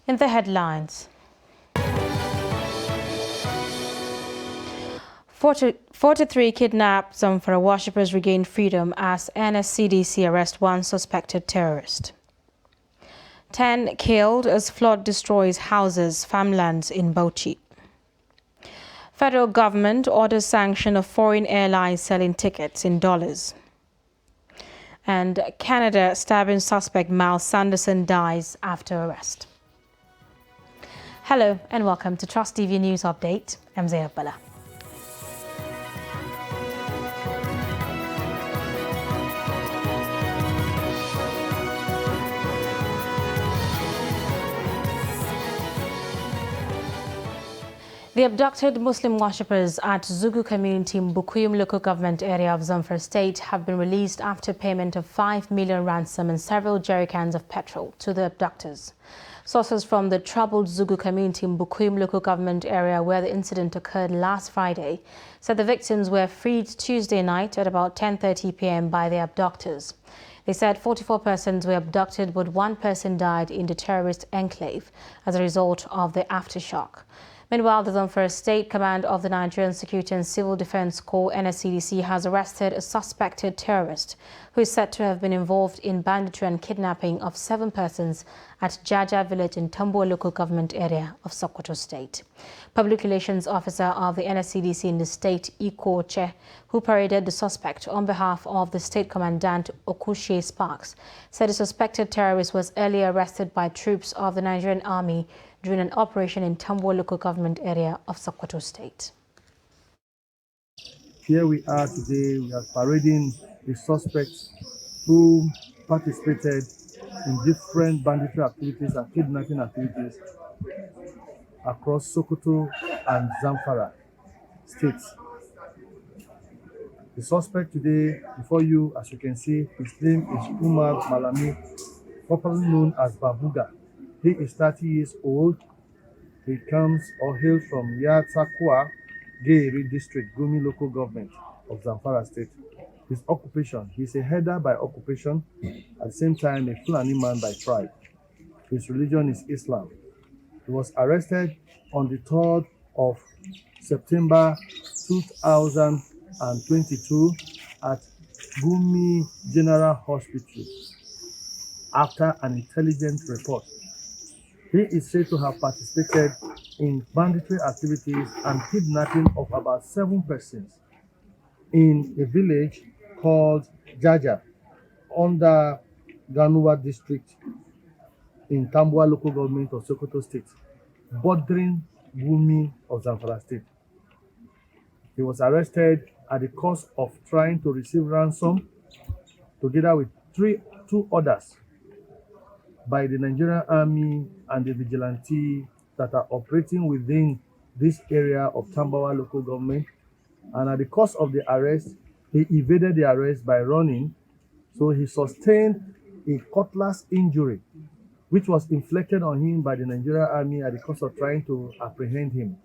In the headlines, 43 kidnapped Zamfara worshippers regain freedom as NSCDC arrest one suspected terrorist. 10 killed as flood destroys houses, farmlands in Bauchi. Federal government orders sanction of foreign airlines selling tickets in dollars. And Canada stabbing suspect Miles Sanderson dies after arrest. Hello and welcome to Trust TV News Update. I'm Zainab Bala. The abducted Muslim worshippers at Zugu community in Bukuyum local government area of Zamfara state have been released after payment of 5 million ransom and several jerrycans of petrol to the abductors. Sources from the troubled Zugu community in Bukuyum local government area where the incident occurred last Friday said the victims were freed Tuesday night at about 10:30 p.m. by the abductors. They said 44 persons were abducted, but one person died in the terrorist enclave as a result of the aftershock. Meanwhile, the Zamfara State Command of the Nigerian Security and Civil Defense Corps (NSCDC) has arrested a suspected terrorist who is said to have been involved in banditry and kidnapping of 7 persons at Jaja village in Tambuwa local government area of Sokoto State. Public Relations Officer of the NSCDC in the state, Iko Che, who paraded the suspect on behalf of the State Commandant Okushe Sparks, said the suspected terrorist was earlier arrested by troops of the Nigerian Army during an operation in Tambuwa local government area of Sokoto State. Here we are today, we are parading the suspects who participated in different banditry activities and kidnapping activities across Sokoto and Zamfara states. The suspect today before you, as you can see, his name is Umar Malami, popularly known as Babuga. He is 30 years old. He comes or hails from Yatakwa, Geiri district, Gumi local government of Zamfara state. His occupation, he's a herder by occupation, at the same time a Fulani man by tribe. His religion is Islam. He was arrested on the 3rd of September 2022 at Gumi General Hospital after an intelligence report. He is said to have participated in banditry activities and kidnapping of about 7 persons in a village called Jaja under Ganuwa district in Tambuwa local government of Sokoto state, bordering Gumi of Zamfara state. He was arrested at the cost of trying to receive ransom together with 2 others by the Nigerian Army and the vigilante that are operating within this area of Tambuwa local government. And at the cost of the arrest, he evaded the arrest by running. So he sustained a cutlass injury, which was inflicted on him by the Nigerian Army at the cost of trying to apprehend him.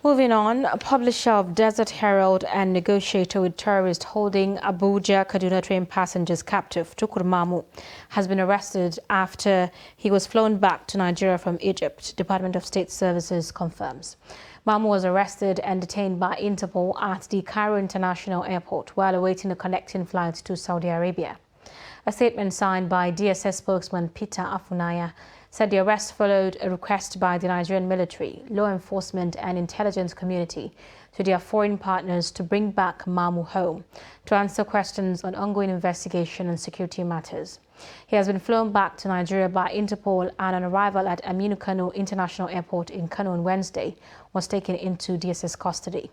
Moving on, a publisher of Desert Herald and negotiator with terrorists holding Abuja Kaduna train passengers captive, Tukur Mamu, has been arrested after he was flown back to Nigeria from Egypt, Department of State Services confirms. Mamu was arrested and detained by Interpol at the Cairo International Airport while awaiting a connecting flight to Saudi Arabia. A statement signed by DSS spokesman Peter Afunaya said the arrest followed a request by the Nigerian military, law enforcement and intelligence community to their foreign partners to bring back Mamu home to answer questions on ongoing investigation and security matters. He has been flown back to Nigeria by Interpol and on arrival at Aminu Kano International Airport in Kano on Wednesday was taken into DSS custody.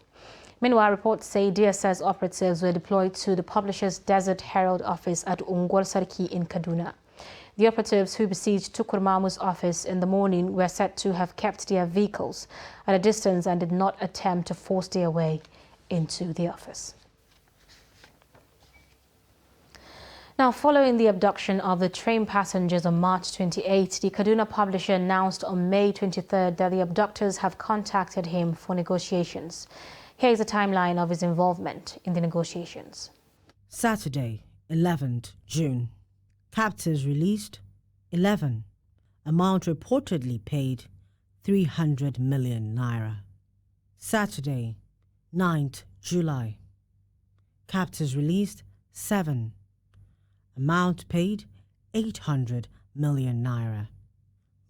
Meanwhile, reports say DSS operatives were deployed to the publisher's Desert Herald office at Ungwar Sarki in Kaduna. The operatives who besieged Tukur Mamu's office in the morning were said to have kept their vehicles at a distance and did not attempt to force their way into the office. Now, following the abduction of the train passengers on March 28, the Kaduna publisher announced on May 23 that the abductors have contacted him for negotiations. Here is a timeline of his involvement in the negotiations. Saturday, 11th June. Captives released 11. Amount reportedly paid 300 million naira. Saturday, 9th July. Captives released 7. Amount paid 800 million naira.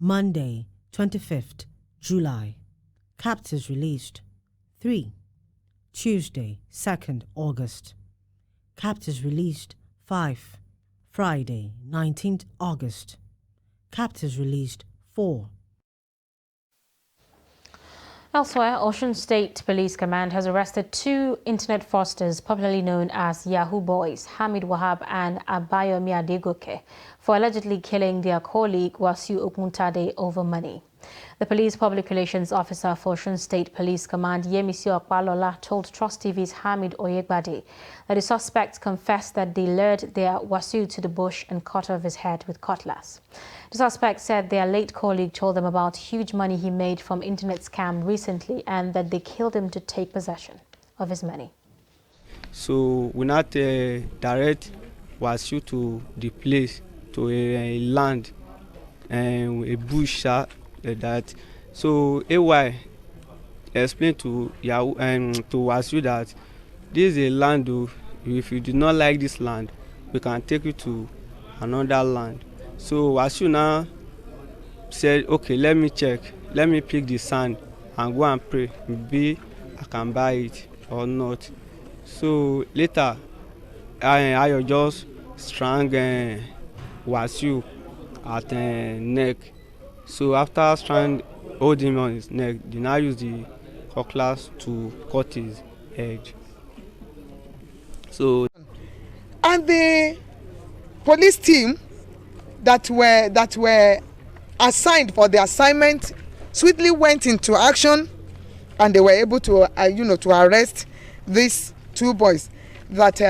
Monday, 25th July. Captives released 3. Tuesday, 2nd August. Captives released 5. Friday, 19th August. Captives released 4. Elsewhere, Osun State Police Command has arrested 2 internet fraudsters popularly known as Yahoo Boys, Hamid Wahab and Abayomi Adegoke, for allegedly killing their colleague Wasiu Okuntade over money. The police public relations officer for Osun State Police Command, Yemisi Okpalola, told Trust TV's Hamid Oyegbade that the suspects confessed that they lured their Wasiu to the bush and cut off his head with cutlass. The suspect said their late colleague told them about huge money he made from internet scam recently and that they killed him to take possession of his money. So we not direct Wasiu to the place, to a land and a bush that. So AY explained to Yahoo to Wasiu that this is a land. If you do not like this land, we can take you to another land. So Wasiu now said, okay, let me check, let me pick the sand and go and pray. Maybe I can buy it or not. So later, I just strang Wasiu at neck. So after hold him on his neck, they now use the cutlass to cut his head. So, and the police team that were assigned for the assignment swiftly went into action, and they were able to to arrest these 2 boys that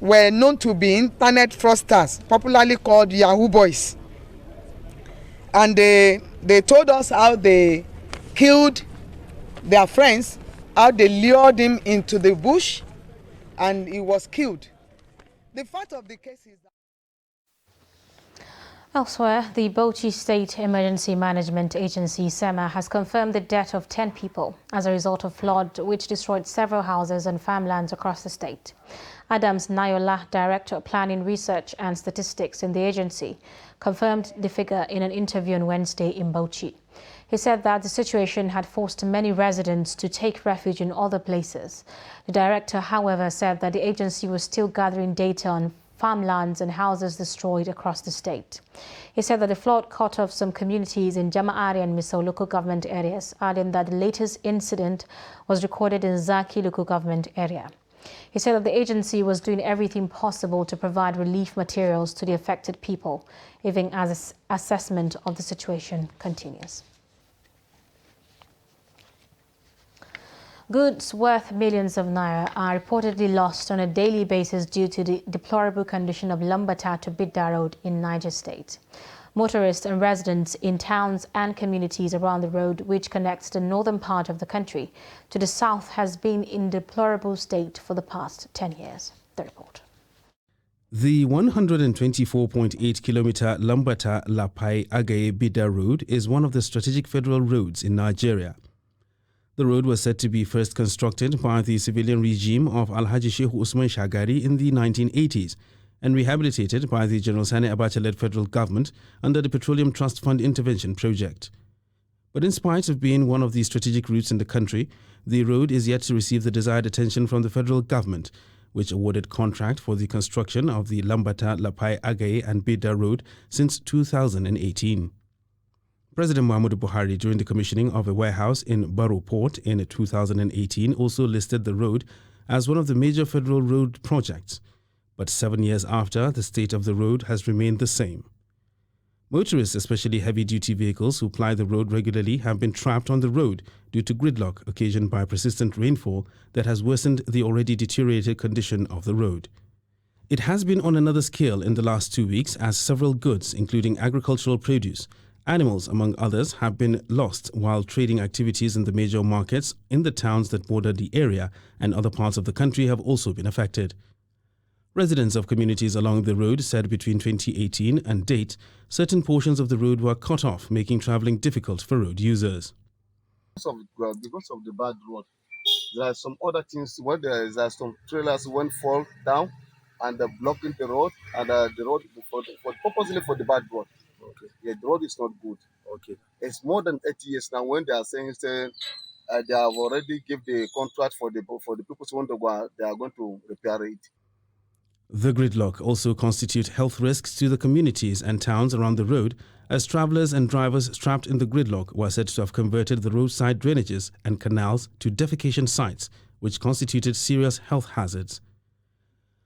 were known to be internet fraudsters, popularly called Yahoo Boys. And they told us how they killed their friends, how they lured him into the bush, and he was killed. The fact of the case is that elsewhere, the Bauchi State Emergency Management Agency, SEMA, has confirmed the death of 10 people as a result of flood which destroyed several houses and farmlands across the state. Adams Nayola, Director of Planning, Research and Statistics in the agency, confirmed the figure in an interview on Wednesday in Bauchi. He said that the situation had forced many residents to take refuge in other places. The director, however, said that the agency was still gathering data on farmlands and houses destroyed across the state. He said that the flood cut off some communities in Jama'ari and Misau local government areas, adding that the latest incident was recorded in Zaki local government area. He said that the agency was doing everything possible to provide relief materials to the affected people, even as assessment of the situation continues. Goods worth millions of naira are reportedly lost on a daily basis due to the deplorable condition of Lambata to Bidda Road in Niger State. Motorists and residents in towns and communities around the road, which connects the northern part of the country to the south, has been in deplorable state for the past 10 years. The report. The 124.8-kilometer Lambata-Lapai-Agaye-Bidda Road is one of the strategic federal roads in Nigeria. The road was said to be first constructed by the civilian regime of Alhaji Shehu Usman Shagari in the 1980s and rehabilitated by the General Sani Abacha-led federal government under the Petroleum Trust Fund Intervention Project. But in spite of being one of the strategic routes in the country, the road is yet to receive the desired attention from the federal government, which awarded contract for the construction of the Lambata-Lapai-Agaye and Bidda Road since 2018. President Muhammadu Buhari, during the commissioning of a warehouse in Barrow Port in 2018, also listed the road as one of the major federal road projects. But 7 years after, the state of the road has remained the same. Motorists, especially heavy-duty vehicles who ply the road regularly, have been trapped on the road due to gridlock occasioned by persistent rainfall that has worsened the already deteriorated condition of the road. It has been on another scale in the last 2 weeks as several goods, including agricultural produce, animals, among others, have been lost, while trading activities in the major markets in the towns that border the area and other parts of the country have also been affected. Residents of communities along the road said between 2018 and date, certain portions of the road were cut off, making travelling difficult for road users. Because of the bad road, there are some other things where there are some trailers when fall down and they're blocking the road, and the road purposely for the bad road. Okay. Yeah, the road is not good. Okay. It's more than 8 years now when they are saying they have already give the contract for the people who want to go, they are going to repair it. The gridlock also constitute health risks to the communities and towns around the road, as travellers and drivers trapped in the gridlock were said to have converted the roadside drainages and canals to defecation sites, which constituted serious health hazards.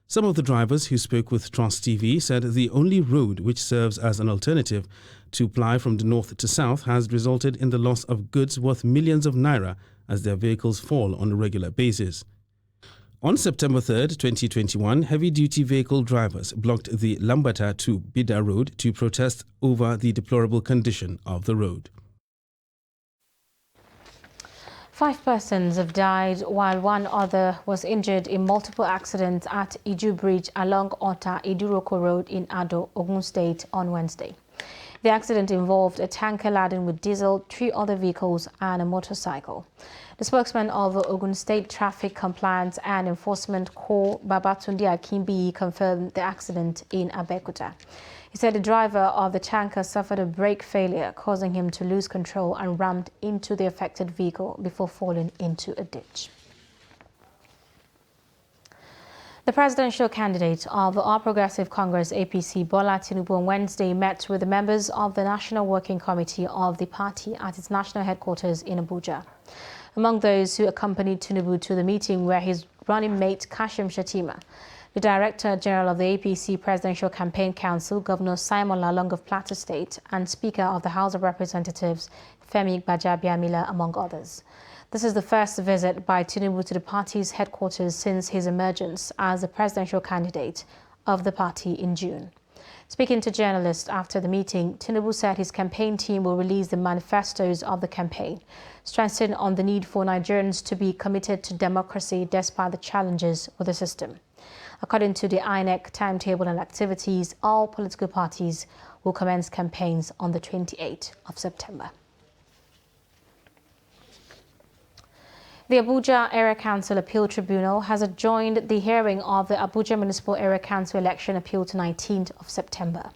Some of the drivers who spoke with Trust TV said the only road which serves as an alternative to ply from the north to south has resulted in the loss of goods worth millions of naira as their vehicles fall on a regular basis. On September 3, 2021, heavy-duty vehicle drivers blocked the Lambata to Bida road to protest over the deplorable condition of the road. 5 persons have died while one other was injured in multiple accidents at Iju Bridge along Ota Iduroko Road in Ado, Ogun State on Wednesday. The accident involved a tanker laden with diesel, 3 other vehicles and a motorcycle. The spokesman of the Ogun State Traffic Compliance and Enforcement Corps, Babatunde Akimbi, confirmed the accident in Abeokuta. He said the driver of the tanker suffered a brake failure, causing him to lose control and rammed into the affected vehicle before falling into a ditch. The presidential candidate of the All Progressive Congress APC, Bola Tinubu, on Wednesday met with the members of the National Working Committee of the party at its national headquarters in Abuja. Among those who accompanied Tinubu to the meeting were his running mate Kashim Shettima, the Director General of the APC Presidential Campaign Council, Governor Simon Lalong of Plateau State, and Speaker of the House of Representatives, Femi Gbajabiamila, among others. This is the first visit by Tinubu to the party's headquarters since his emergence as the presidential candidate of the party in June. Speaking to journalists after the meeting, Tinubu said his campaign team will release the manifestos of the campaign, stressing on the need for Nigerians to be committed to democracy despite the challenges with the system. According to the INEC timetable and activities, all political parties will commence campaigns on the 28th of September. The Abuja Area Council Appeal Tribunal has adjourned the hearing of the Abuja Municipal Area Council election appeal to 19th of September.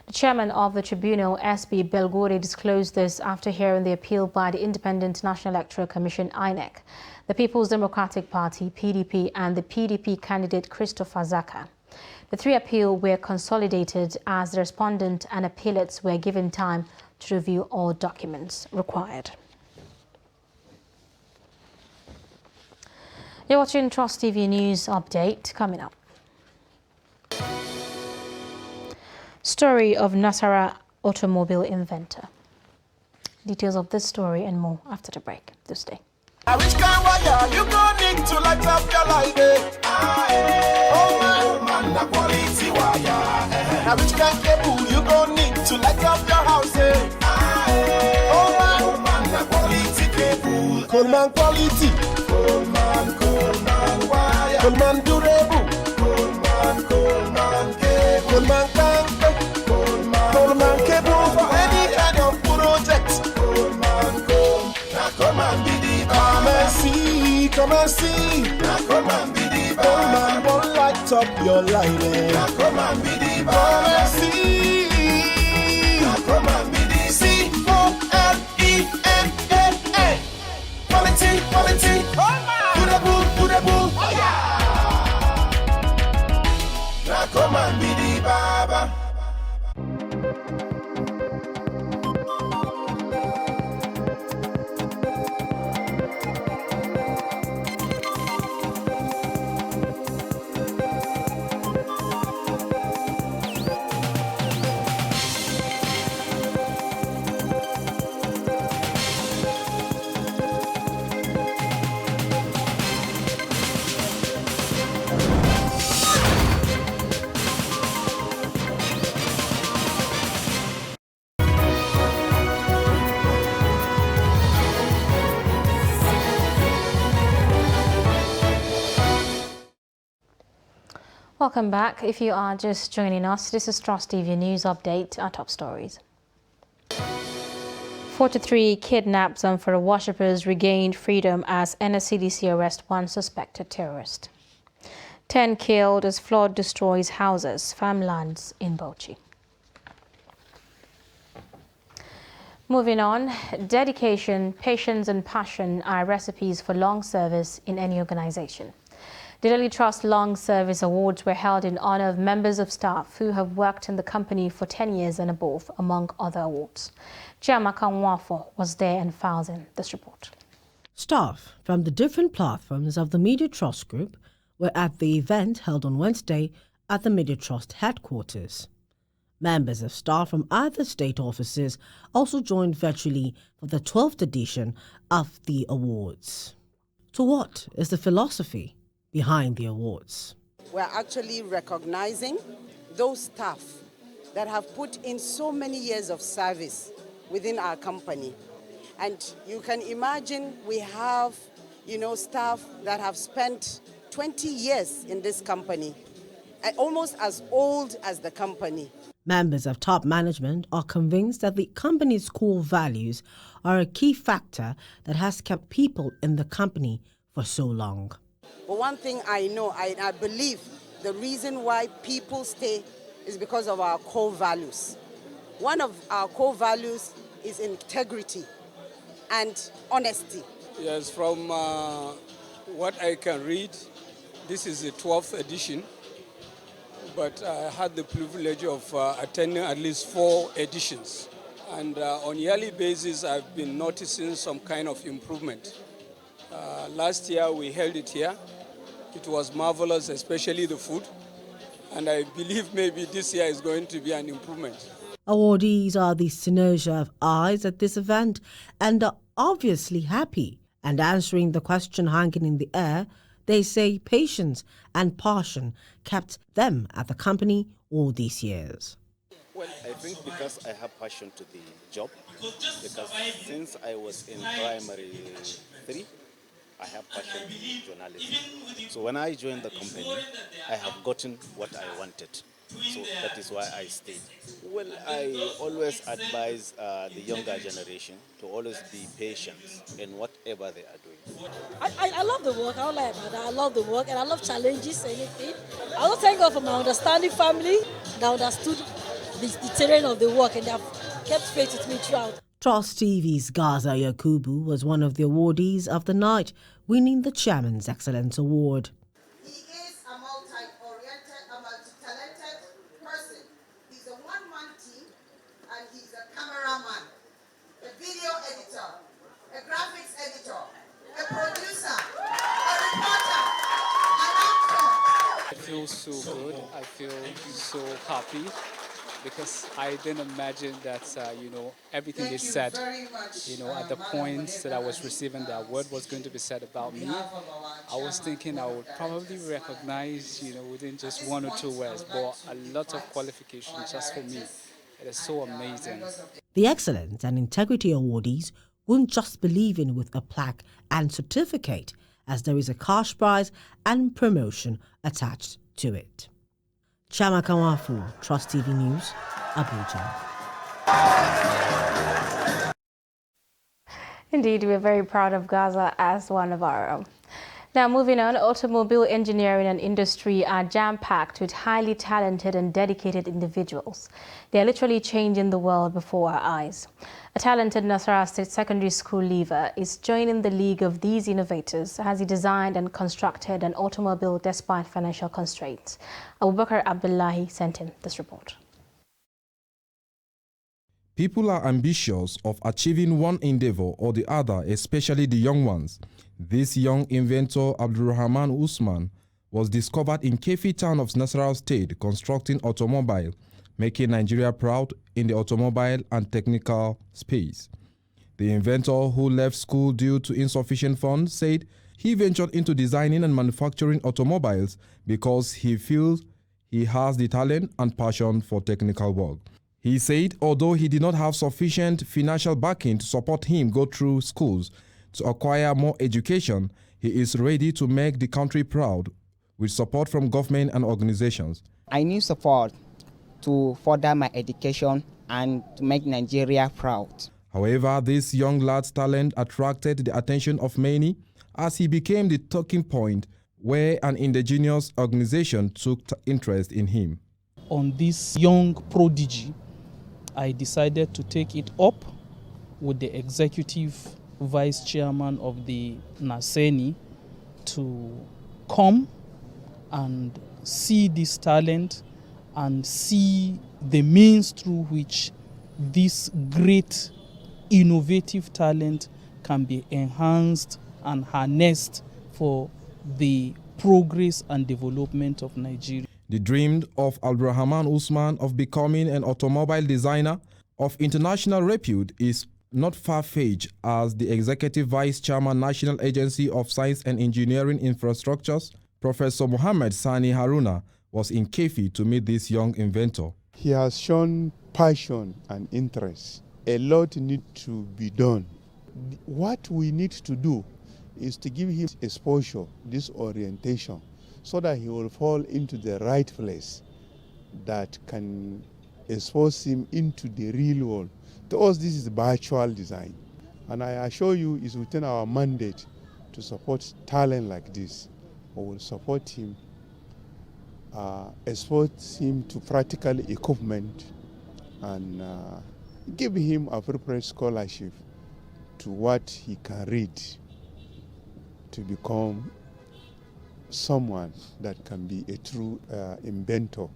The chairman of the tribunal, SB Belgore, disclosed this after hearing the appeal by the Independent National Electoral Commission, INEC, the People's Democratic Party, PDP, and the PDP candidate Christopher Zaka. The 3 appeals were consolidated as the respondent and appealates were given time to review all documents required. You're watching Trust TV News Update. Coming up, story of Nasara automobile inventor. Details of this story and more after the break. Do stay. Which kind wire you gonna need to light up your light? Oh man, the quality wire. Now which kind cable you gonna need to light up your house? Oh man, the quality cable. Coleman quality. Coleman wire. Coleman durable. Coleman cable. Coleman can't. Coleman cable for any kind of project. Coleman be the come and see. Come and be the Coleman won't light up your light. Come and be the come and see. Come and be the COLEMAN. Quality. Durable. Oh yeah. Now come and be the Baba. Welcome back. If you are just joining us, this is Trust TV News Update. Our top stories. 43 kidnapped Zamfara worshippers regained freedom as NSCDC arrest one suspected terrorist. 10 killed as flood destroys houses, farmlands in Bauchi. Moving on, dedication, patience and passion are recipes for long service in any organization. The Daily Trust Long Service Awards were held in honor of members of staff who have worked in the company for 10 years and above, among other awards. Chiamaka Nwafo was there and files in this report. Staff from the different platforms of the Media Trust Group were at the event held on Wednesday at the Media Trust headquarters. Members of staff from other state offices also joined virtually for the 12th edition of the awards. So what is the philosophy behind the awards? We're actually recognizing those staff that have put in so many years of service within our company. And you can imagine we have, staff that have spent 20 years in this company, almost as old as the company. Members of top management are convinced that the company's core values are a key factor that has kept people in the company for so long. But one thing I know, I believe the reason why people stay is because of our core values. One of our core values is integrity and honesty. Yes, from what I can read, this is the 12th edition, but I had the privilege of attending at least 4 editions. And on a yearly basis, I've been noticing some kind of improvement. Last year, we held it here. It was marvelous, especially the food. And I believe maybe this year is going to be an improvement. Awardees are the synergia of eyes at this event and are obviously happy. And answering the question hanging in the air, they say patience and passion kept them at the company all these years. Well, I think because I have passion to the job, because since I was in primary 3, I have passion in journalism. So when I joined the company, I have gotten what I wanted. So that is why I stayed. Well, I always advise the younger generation to always be patient in whatever they are doing. I love the work. I don't lie about that. I love the work and I love challenges, anything. I also thank God for my understanding family that understood the terrain of the work and they have kept faith with me throughout. Trust TV's Gaza Yakubu was one of the awardees of the night, winning the Chairman's Excellence Award. He is a multi-oriented, a multi-talented person. He's a one-man team and he's a cameraman, a video editor, a graphics editor, a producer, a reporter, an actor. I feel so good. I feel so happy because I didn't imagine that, everything they said, at the point that I was receiving the award was going to be said about me. I was thinking I would probably recognize, within just 1 or 2 words, but a lot of qualifications just for me. It is so amazing. The Excellence and Integrity awardees won't just be leaving with a plaque and certificate, as there is a cash prize and promotion attached to it. Chiamaka Nwafo, Trust TV News, Abuja. Indeed, we're very proud of Gaza as one of our own. Now, moving on, automobile engineering and industry are jam-packed with highly talented and dedicated individuals. They are literally changing the world before our eyes. A talented Nasarawa State Secondary School leaver is joining the league of these innovators as he designed and constructed an automobile despite financial constraints. Abubakar Abdullahi sent in this report. People are ambitious of achieving one endeavor or the other, especially the young ones. This young inventor, Abdulrahman Usman, was discovered in Kefi town of Nasarawa State constructing automobile, making Nigeria proud in the automobile and technical space. The inventor, who left school due to insufficient funds, said he ventured into designing and manufacturing automobiles because he feels he has the talent and passion for technical work. He said although he did not have sufficient financial backing to support him go through schools to acquire more education, he is ready to make the country proud with support from government and organizations. I need support to further my education and to make Nigeria proud. However, this young lad's talent attracted the attention of many as he became the talking point where an indigenous organization took interest in him. On this young prodigy, I decided to take it up with the executive vice chairman of the NASENI to come and see this talent and see the means through which this great innovative talent can be enhanced and harnessed for the progress and development of Nigeria. The dream of Abdulrahman Usman of becoming an automobile designer of international repute is not far-fetched, as the Executive Vice Chairman, National Agency of Science and Engineering Infrastructures, Professor Mohammed Sani Haruna, was in Kefi to meet this young inventor. He has shown passion and interest. A lot needs to be done. What we need to do is to give him exposure, this orientation, so that he will fall into the right place that can expose him into the real world. To us, this is virtual design. And I assure you, it's within our mandate to support talent like this. We will support him, expose him to practical equipment, and give him appropriate scholarship to what he can read to become someone that can be a true inventor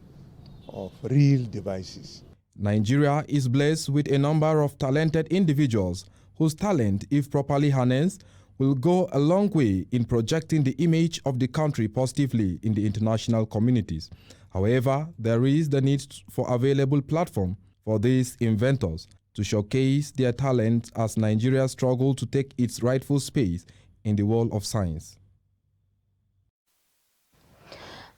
of real devices. Nigeria is blessed with a number of talented individuals whose talent, if properly harnessed, will go a long way in projecting the image of the country positively in the international communities. However, there is the need for available platform for these inventors to showcase their talent as Nigeria struggles to take its rightful space in the world of science.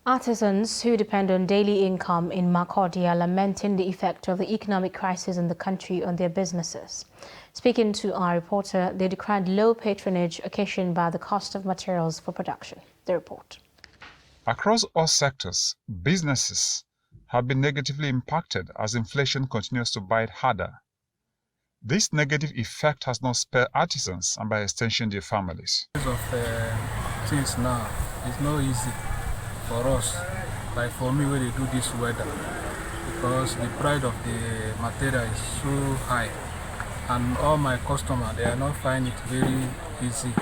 Artisans who depend on daily income in Makurdi are lamenting the effect of the economic crisis in the country on their businesses. Speaking to our reporter, they decried low patronage occasioned by the cost of materials for production. The report. Across all sectors, businesses have been negatively impacted as inflation continues to bite harder. This negative effect has not spared artisans and by extension their families. Things now, it's not easy for us, like for me when they do this weather, because the price of the material is so high, and all my customers, they are not finding it very easy.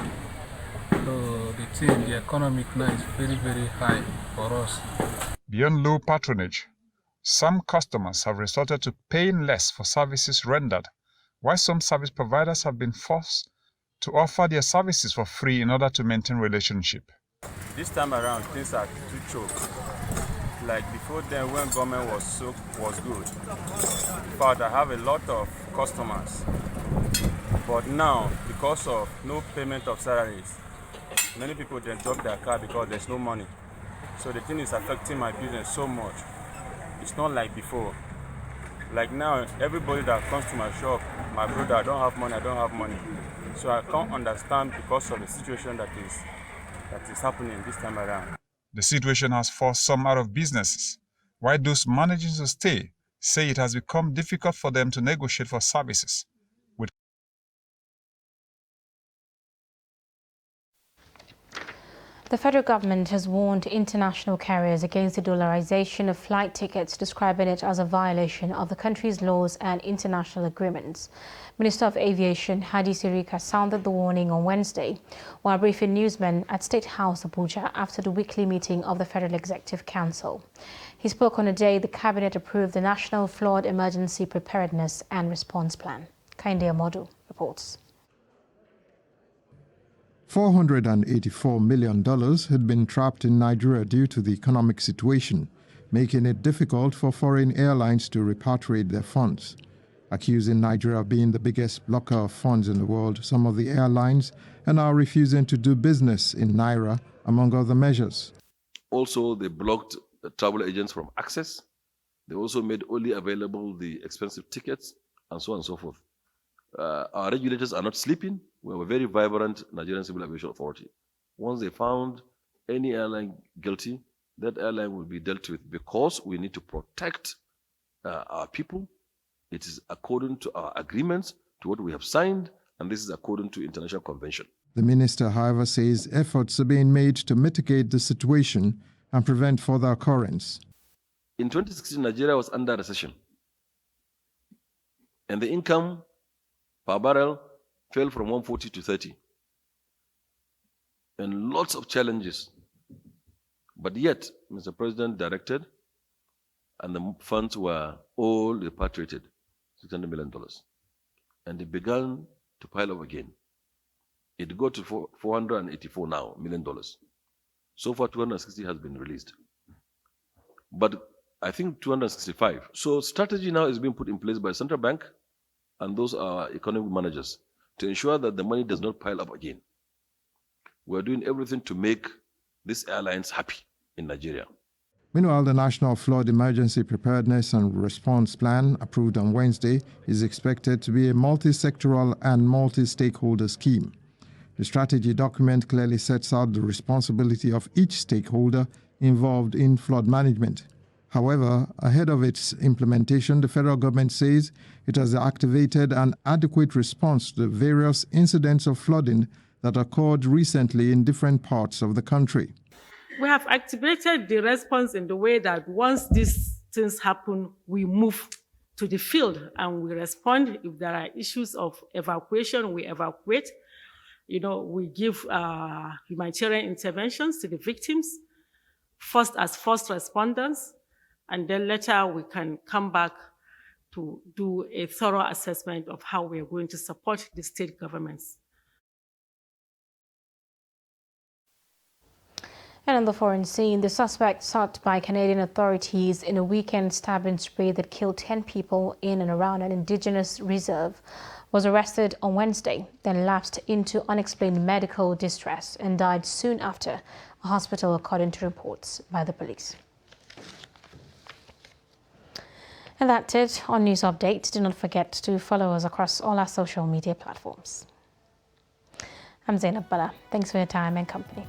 So the economic now is very, very high for us. Beyond low patronage, some customers have resorted to paying less for services rendered, while some service providers have been forced to offer their services for free in order to maintain relationship. This time around, things are too choked. Like before then, when government was good. In fact, I have a lot of customers. But now, because of no payment of salaries, many people then drop their car because there's no money. So the thing is affecting my business so much. It's not like before. Like now, everybody that comes to my shop, my brother, I don't have money. So I can't understand because of the situation that is happening this time around. The situation has forced some out of businesses, while those managing to stay say it has become difficult for them to negotiate for services. The federal government has warned international carriers against the dollarization of flight tickets, describing it as a violation of the country's laws and international agreements. Minister of Aviation Hadi Sirika sounded the warning on Wednesday while briefing newsmen at State House Abuja after the weekly meeting of the Federal Executive Council. He spoke on a day the Cabinet approved the National Flood Emergency Preparedness and Response Plan. Kainde Amodu reports. $484 million had been trapped in Nigeria due to the economic situation, making it difficult for foreign airlines to repatriate their funds. Accusing Nigeria of being the biggest blocker of funds in the world, some of the airlines are now refusing to do business in Naira, among other measures. Also, they blocked the travel agents from access. They also made only available the expensive tickets, and so on and so forth. Our regulators are not sleeping. We have a very vibrant Nigerian Civil Aviation Authority. Once they found any airline guilty, that airline will be dealt with, because we need to protect our people. It is according to our agreements, to what we have signed, and this is according to international convention. The minister, however, says efforts are being made to mitigate the situation and prevent further occurrence. In 2016, Nigeria was under recession, and the income per barrel fell from 140 to 30, and lots of challenges. But yet, Mr. President directed, and the funds were all repatriated, $600 million, and it began to pile up again. It got to $484 now million. So far, 260 has been released, but I think 265. So strategy now is being put in place by central bank and those are economic managers to ensure that the money does not pile up again. We're doing everything to make these airlines happy in Nigeria. Meanwhile, the National Flood Emergency Preparedness and Response Plan, approved on Wednesday, is expected to be a multi-sectoral and multi-stakeholder scheme. The strategy document clearly sets out the responsibility of each stakeholder involved in flood management. However, ahead of its implementation, the federal government says it has activated an adequate response to the various incidents of flooding that occurred recently in different parts of the country. We have activated the response in the way that once these things happen, we move to the field and we respond. If there are issues of evacuation, we evacuate. We give humanitarian interventions to the victims, first as first responders, and then later we can come back to do a thorough assessment of how we are going to support the state governments. And on the foreign scene, the suspect sought by Canadian authorities in a weekend stabbing spree that killed 10 people in and around an indigenous reserve was arrested on Wednesday, then lapsed into unexplained medical distress and died soon after a hospital, according to reports by the police. And that's it on News Update. Do not forget to follow us across all our social media platforms. I'm Zainab Bala. Thanks for your time and company.